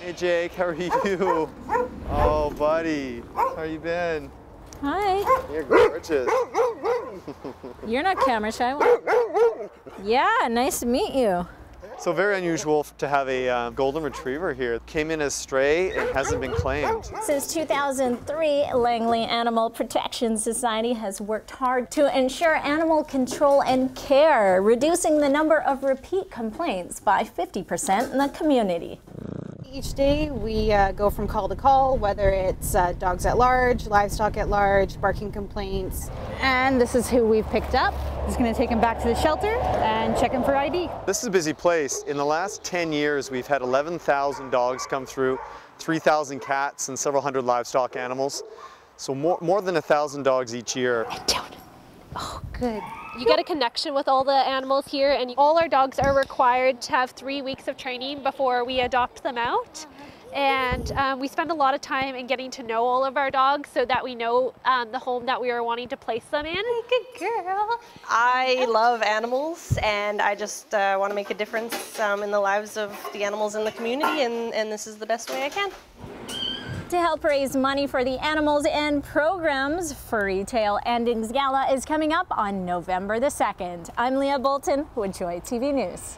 Hey Jake, how are you? Oh buddy, how you been? Hi. You're gorgeous. You're not camera shy. Yeah, nice to meet you. So very unusual to have a golden retriever here. Came in as stray and hasn't been claimed. Since 2003, Langley Animal Protection Society has worked hard to ensure animal control and care, reducing the number of repeat complaints by 50% in the community. Each day we go from call to call, whether it's dogs at large, livestock at large, barking complaints. And this is who we've picked up. Just going to take him back to the shelter and check him for ID. This is a busy place. In the last 10 years, we've had 11,000 dogs come through, 3,000 cats and several hundred livestock animals. So more than 1,000 dogs each year. Oh, good. You get a connection with all the animals here, and all our dogs are required to have 3 weeks of training before we adopt them out. And we spend a lot of time in getting to know all of our dogs so that we know the home that we are wanting to place them in. Good girl. I love animals, and I just want to make a difference in the lives of the animals in the community, and this is the best way I can. To help raise money for the animals and programs, Furry Tail Endings Gala is coming up on November the 2nd. I'm Leah Bolton with Joy TV News.